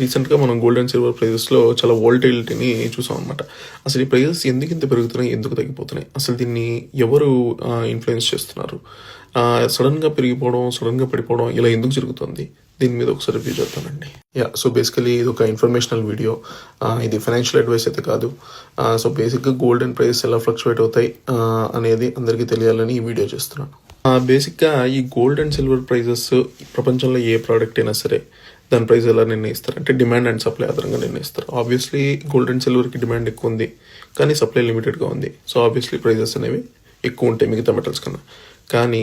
రీసెంట్గా మనం gold and silver ప్రైజెస్లో చాలా వోల్టిలిటీని చూసాం అనమాట. అసలు ఈ ప్రైజెస్ ఎందుకు ఇంత పెరుగుతున్నాయి, ఎందుకు తగ్గిపోతున్నాయి, అసలు దీన్ని ఎవరు ఇన్ఫ్లుయెన్స్ చేస్తున్నారు, సడన్గా పెరిగిపోవడం, సడన్గా పడిపోవడం ఇలా ఎందుకు జరుగుతుంది, దీని మీద ఒకసారి రివ్యూ చేద్దామండి. సో బేసికలీ ఇది ఒక ఇన్ఫర్మేషనల్ వీడియో, ఇది ఫైనాన్షియల్ అడ్వైస్ అయితే కాదు. సో బేసిక్గా గోల్డ్ అండ్ ప్రైస్ ఎలా ఫ్లక్చువేట్ అవుతాయి అనేది అందరికీ తెలియాలని ఈ వీడియో చేస్తున్నాను. బేసిక్గా ఈ గోల్డ్ అండ్ సిల్వర్ ప్రైజెస్ ప్రపంచంలో ఏ ప్రోడక్ట్ అయినా సరే దాని ప్రైస్ ఎలా నిర్ణయిస్తారు అంటే డిమాండ్ అండ్ సప్లై ఆధారంగా నిర్ణయిస్తారు. ఆబ్వియస్లీ గోల్డ్ అండ్ సిల్వర్కి డిమాండ్ ఎక్కువ ఉంది కానీ సప్లై లిమిటెడ్గా ఉంది. సో ఆబ్వియస్లీ ప్రైజెస్ అనేవి ఎక్కువ ఉంటాయి మిగతా మెటల్స్ కన్నా. కానీ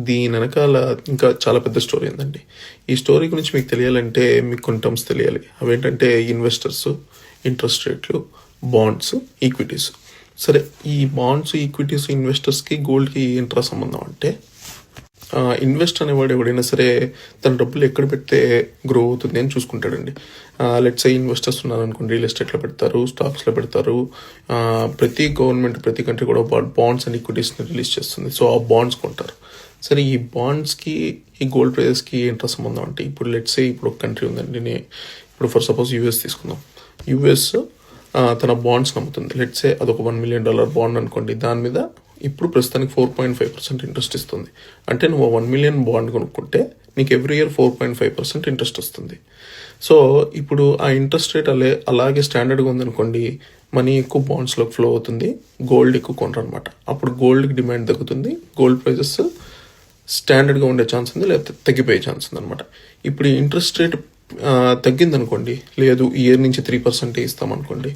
దీని వెనకాల ఇంకా చాలా పెద్ద స్టోరీ ఉందండి. ఈ స్టోరీ గురించి మీకు తెలియాలంటే మీకు కొన్ని టర్మ్స్ తెలియాలి. అవేంటంటే ఇన్వెస్టర్స్, ఇంట్రెస్ట్ రేట్లు, బాండ్స్, ఈక్విటీస్. సరే, ఈ బాండ్స్, ఈక్విటీస్, ఇన్వెస్టర్స్కి గోల్డ్కి ఏంట్రా సంబంధం అంటే, ఇన్వెస్ట్ అనేవాడు ఎవడైనా సరే తన డబ్బులు ఎక్కడ పెడితే గ్రో అవుతుంది అని చూసుకుంటాడండి. లెట్స్ సే ఇన్వెస్టర్స్ ఉన్నారనుకోండి, రియల్ ఎస్టేట్లో పెడతారు, స్టాక్స్లో పెడతారు. ప్రతి గవర్నమెంట్, ప్రతి కంట్రీ కూడా బాండ్స్ అండ్ ఈక్విటీస్ని రిలీజ్ చేస్తుంది. సో ఆ బాండ్స్ కొంటారు. సరే, ఈ బాండ్స్కి ఈ గోల్డ్ ప్రైజెస్కి ఏంట్రా సంబంధం అంటే, ఇప్పుడు లెట్స్ సే ఇప్పుడు ఒక కంట్రీ ఉందండి, ఇప్పుడు ఫర్ సపోజ్ యూఎస్ తీసుకుందాం. యూఎస్ తన బాండ్స్ నమ్ముతుంది. లెట్స్ సే అదొక $1 million బాండ్ అనుకోండి. దాని మీద ఇప్పుడు ప్రస్తుతానికి 4.5% ఇంట్రెస్ట్ ఇస్తుంది. అంటే నువ్వు 1 million బాండ్ కొనుక్కుంటే నీకు ఎవ్రీ ఇయర్ 4.5% ఇంట్రెస్ట్ వస్తుంది. సో ఇప్పుడు ఆ ఇంట్రెస్ట్ రేట్ అలాగే స్టాండర్డ్గా ఉందనుకోండి, మనీ ఎక్కువ బాండ్స్లోకి ఫ్లో అవుతుంది, గోల్డ్ ఎక్కువ కొనరు అనమాట. అప్పుడు గోల్డ్కి డిమాండ్ తగ్గుతుంది, గోల్డ్ ప్రైజెస్ స్టాండర్డ్గా ఉండే ఛాన్స్ ఉంది, లేకపోతే తగ్గిపోయే ఛాన్స్ ఉంది అనమాట. ఇప్పుడు ఈ ఇంట్రెస్ట్ రేట్ తగ్గిందనుకోండి, లేదు ఇయర్ నుంచి 3% ఇస్తామనుకోండి,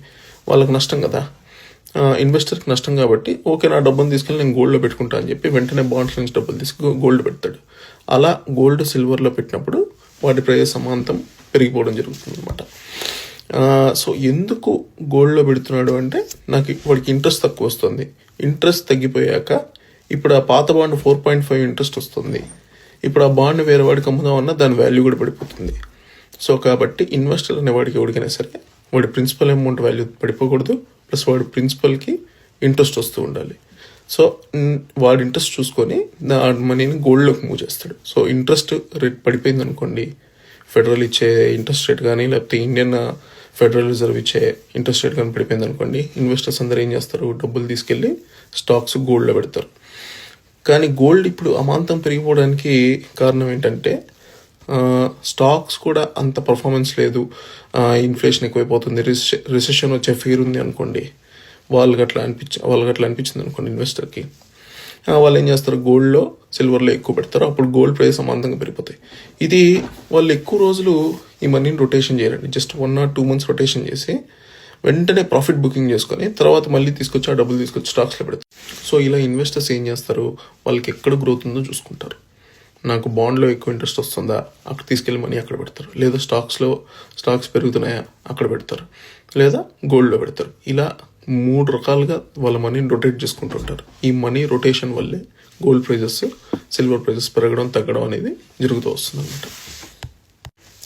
వాళ్ళకి నష్టం కదా, ఇన్వెస్టర్కి నష్టం. కాబట్టి ఓకే, నా డబ్బును తీసుకెళ్ళి నేను గోల్డ్లో పెట్టుకుంటా అని చెప్పి వెంటనే బాండ్స్ నుంచి డబ్బులు తీసుకు గోల్డ్ పెడతాడు. అలా గోల్డ్ సిల్వర్లో పెట్టినప్పుడు వాటి ప్రైస్ సమాంతం పెరిగిపోవడం జరుగుతుంది అనమాట. సో ఎందుకు గోల్డ్లో పెడుతున్నాడు అంటే, నాకు వాడికి ఇంట్రెస్ట్ తక్కువ వస్తుంది. ఇంట్రెస్ట్ తగ్గిపోయాక ఇప్పుడు ఆ పాత బాండ్ 4.5 ఇంట్రెస్ట్ వస్తుంది. ఇప్పుడు ఆ బాండ్ వేరే వాడికి అమ్ముదామన్నా దాని వాల్యూ కూడా పడిపోతుంది. సో కాబట్టి ఇన్వెస్టర్ అనేవాడికి ఎవరికైనా సరే వాడి ప్రిన్సిపల్ అమౌంట్ వాల్యూ పడిపోకూడదు, ప్లస్ వాడి ప్రిన్సిపల్కి ఇంట్రెస్ట్ వస్తూ ఉండాలి. సో వాడి ఇంట్రెస్ట్ చూసుకొని మనీని గోల్డ్లోకి మూవ్ చేస్తాడు. సో ఇంట్రెస్ట్ రేట్ పడిపోయింది అనుకోండి, ఫెడరల్ ఇచ్చే ఇంట్రెస్ట్ రేట్ కానీ లేకపోతే ఇండియన్ ఫెడరల్ రిజర్వ్ ఇచ్చే ఇంట్రెస్ట్ రేట్ కానీ పడిపోయింది అనుకోండి, ఇన్వెస్టర్స్ అందరూ ఏం చేస్తారు, డబ్బులు తీసుకెళ్ళి స్టాక్స్ గోల్డ్లో పెడతారు. కానీ గోల్డ్ ఇప్పుడు అమాంతం పెరిగిపోవడానికి కారణం ఏంటంటే, స్టాక్స్ కూడా అంత పర్ఫార్మెన్స్ లేదు, ఇన్ఫ్లేషన్ ఎక్కువైపోతుంది, రిసెషన్ వచ్చే ఫీర్ ఉంది అనుకోండి, వాళ్ళకి అట్లా అనిపించింది అనుకోండి ఇన్వెస్టర్కి, వాళ్ళు ఏం చేస్తారు, గోల్డ్లో సిల్వర్లో ఎక్కువ పెడతారు. అప్పుడు గోల్డ్ ప్రైస్ సమాంతంగా పెరిగిపోతాయి. ఇది వాళ్ళు ఎక్కువ రోజులు ఈ మనీని రొటేషన్ చేయరండి. జస్ట్ 1 or 2 months రొటేషన్ చేసి వెంటనే ప్రాఫిట్ బుకింగ్ చేసుకొని తర్వాత మళ్ళీ తీసుకొచ్చి ఆ డబ్బులు తీసుకొచ్చి స్టాక్స్లో పెడతారు. సో ఇలా ఇన్వెస్టర్స్ ఏం చేస్తారు, వాళ్ళకి ఎక్కడ గ్రోత్ ఉందో చూసుకుంటారు. నాకు బాండ్లో ఎక్కువ ఇంట్రెస్ట్ వస్తుందా, అక్కడ తీసుకెళ్ళి మనీ అక్కడ పెడతారు. లేదా స్టాక్స్ పెరుగుతున్నాయా అక్కడ పెడతారు, లేదా గోల్డ్లో పెడతారు. ఇలా 3 రకాలుగా వాళ్ళ మనీని రొటేట్ చేసుకుంటుంటారు. ఈ మనీ రొటేషన్ వల్లే గోల్డ్ ప్రైజెస్, సిల్వర్ ప్రైజెస్ పెరగడం తగ్గడం అనేది జరుగుతూ వస్తుంది అన్నమాట.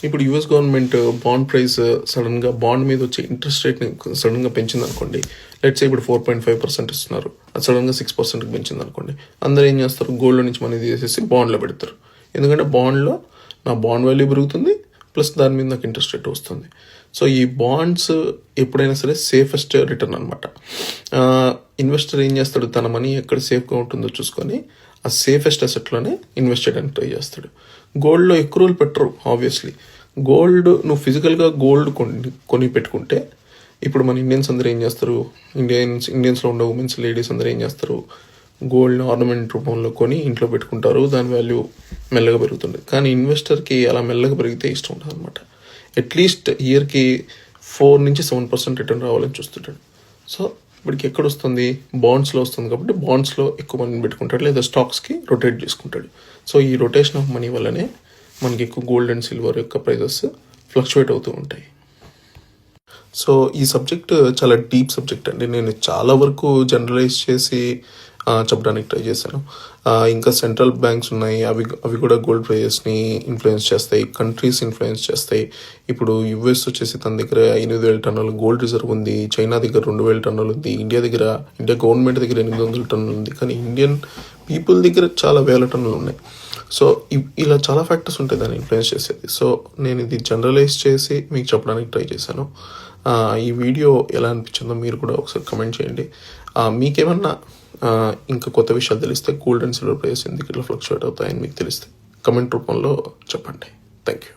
ఇప్పుడు యూఎస్ గవర్నమెంట్ బాండ్ ప్రైస్ సడన్గా బాండ్ మీద వచ్చే ఇంట్రెస్ట్ రేట్ని సడన్గా పెంచింది అనుకోండి. లెట్స్ ఇప్పుడు 4.5% ఇస్తున్నారు, అది సడన్గా 6%కి పెంచింది అనుకోండి. అందరూ ఏం చేస్తారు, గోల్డ్లో నుంచి మనీ తీసేసి బాండ్లో పెడతారు. ఎందుకంటే బాండ్లో నా బాండ్ వాల్యూ పెరుగుతుంది, ప్లస్ దాని మీద నాకు ఇంట్రెస్ట్ రేట్ వస్తుంది. సో ఈ బాండ్స్ ఎప్పుడైనా సరే సేఫెస్ట్ రిటర్న్ అనమాట. ఇన్వెస్టర్ ఏం చేస్తాడు, తన మనీ ఎక్కడ సేఫ్గా ఉంటుందో చూసుకొని ఆ సేఫెస్ట్ అసెట్లోనే ఇన్వెస్ట్ చేయడానికి ట్రై చేస్తాడు. గోల్డ్లో ఎక్కువ రోజులు పెట్టరు ఆబ్వియస్లీ. గోల్డ్ నువ్వు ఫిజికల్గా గోల్డ్ కొని పెట్టుకుంటే, ఇప్పుడు మన ఇండియన్స్ అందరూ ఏం చేస్తారు, ఇండియన్స్లో ఉండే ఉమెన్స్, లేడీస్ అందరూ ఏం చేస్తారు, గోల్డ్ ఆర్నమెంట్ రూపంలో కొని ఇంట్లో పెట్టుకుంటారు, దాని వాల్యూ మెల్లగా పెరుగుతుంది. కానీ ఇన్వెస్టర్కి అలా మెల్లగా పెరిగితే ఇష్టం ఉంటుంది అనమాట. అట్లీస్ట్ ఇయర్కి 4 నుంచి 7% రిటర్న్ రావాలని చూస్తుంటాడు. సో ఇప్పటికి ఎక్కడ వస్తుంది, బాండ్స్లో వస్తుంది. కాబట్టి బాండ్స్లో ఎక్కువ మనీ పెట్టుకుంటాడు, లేదా స్టాక్స్కి రొటేట్ చేసుకుంటాడు. సో ఈ రొటేషన్ ఆఫ్ మనీ వల్లనే మనకి ఎక్కువ గోల్డ్ అండ్ సిల్వర్ యొక్క ప్రైజెస్ ఫ్లక్చువేట్ అవుతూ ఉంటాయి. సో ఈ సబ్జెక్ట్ చాలా డీప్ సబ్జెక్ట్ అండి. నేను చాలా వరకు జనరలైజ్ చేసి చెప్పడానికి ట్రై చేశాను. ఇంకా సెంట్రల్ బ్యాంక్స్ ఉన్నాయి, అవి కూడా గోల్డ్ ప్రైజెస్ని ఇన్ఫ్లుయెన్స్ చేస్తాయి, కంట్రీస్ ఇన్ఫ్లుయెన్స్ చేస్తాయి. ఇప్పుడు యుఎస్ వచ్చేసి తన దగ్గర 8,000 టన్నుల గోల్డ్ రిజర్వ్ ఉంది, చైనా దగ్గర 2,000 టన్నులు ఉంది, ఇండియా గవర్నమెంట్ దగ్గర 800 టన్నులు ఉంది. కానీ ఇండియన్ పీపుల్ దగ్గర చాలా వేల టన్నులు ఉన్నాయి. సో ఇలా చాలా ఫ్యాక్టర్స్ ఉంటాయి దాన్ని ఇన్ఫ్లుయెన్స్ చేసేది. సో నేను ఇది జనరలైజ్ చేసి మీకు చెప్పడానికి ట్రై చేశాను. ఈ వీడియో ఎలా అనిపించిందో మీరు కూడా ఒకసారి కమెంట్ చేయండి. మీకేమన్నా ఇంకా కొత్త విషయాలు తెలిస్తే గోల్డ్ అండ్ సిల్వర్ ప్రైస్ ఎందుకు ఇట్లా ఫ్లక్చువేట్ అవుతాయని మీకు తెలిస్తే కమెంట్ రూపంలో చెప్పండి. Thank you.